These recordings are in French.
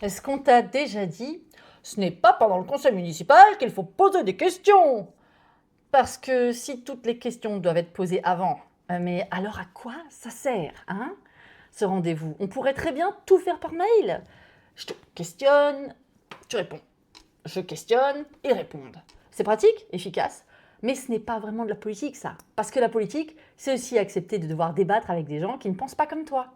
Est-ce qu'on t'a déjà dit « Ce n'est pas pendant le conseil municipal qu'il faut poser des questions !» Parce que si toutes les questions doivent être posées avant, mais alors à quoi ça sert, hein, ce rendez-vous? On pourrait très bien tout faire par mail. Je te questionne, tu réponds. Je questionne, ils répondent. C'est pratique, efficace, mais ce n'est pas vraiment de la politique, ça. Parce que la politique, c'est aussi accepter de devoir débattre avec des gens qui ne pensent pas comme toi.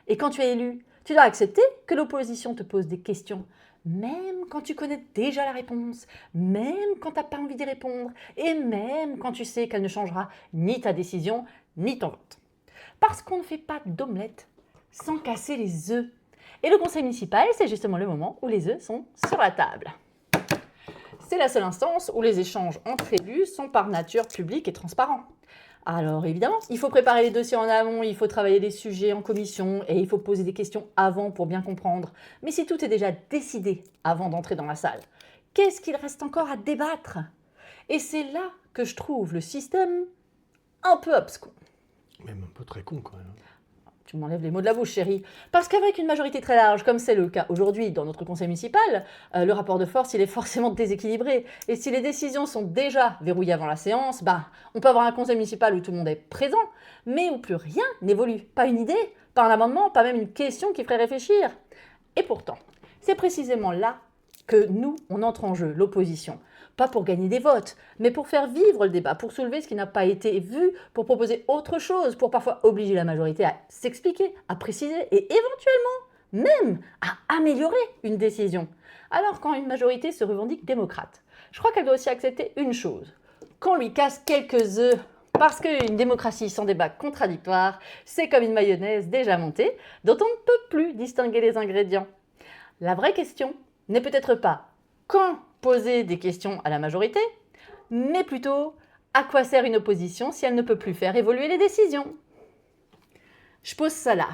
Et quand tu es élu, tu dois accepter que l'opposition te pose des questions, même quand tu connais déjà la réponse, même quand tu n'as pas envie d'y répondre, et même quand tu sais qu'elle ne changera ni ta décision, ni ton vote. Parce qu'on ne fait pas d'omelette sans casser les œufs. Et le conseil municipal, c'est justement le moment où les œufs sont sur la table. C'est la seule instance où les échanges entre élus sont par nature publics et transparents. Alors évidemment, il faut préparer les dossiers en amont, il faut travailler les sujets en commission et il faut poser des questions avant pour bien comprendre. Mais si tout est déjà décidé avant d'entrer dans la salle, qu'est-ce qu'il reste encore à débattre? Et c'est là que je trouve le système un peu abscon. Même un peu très con quand même. Tu m'enlèves les mots de la bouche, chérie. Parce qu'avec une majorité très large, comme c'est le cas aujourd'hui dans notre conseil municipal, le rapport de force, il est forcément déséquilibré. Et si les décisions sont déjà verrouillées avant la séance, on peut avoir un conseil municipal où tout le monde est présent, mais où plus rien n'évolue. Pas une idée, pas un amendement, pas même une question qui ferait réfléchir. Et pourtant, c'est précisément là que nous, on entre en jeu, l'opposition. Pas pour gagner des votes, mais pour faire vivre le débat, pour soulever ce qui n'a pas été vu, pour proposer autre chose, pour parfois obliger la majorité à s'expliquer, à préciser et éventuellement même à améliorer une décision. Alors quand une majorité se revendique démocrate, je crois qu'elle doit aussi accepter une chose, qu'on lui casse quelques œufs. Parce qu'une démocratie sans débat contradictoire, c'est comme une mayonnaise déjà montée, dont on ne peut plus distinguer les ingrédients. La vraie question n'est peut-être pas quand poser des questions à la majorité, mais plutôt à quoi sert une opposition si elle ne peut plus faire évoluer les décisions. Je pose ça là.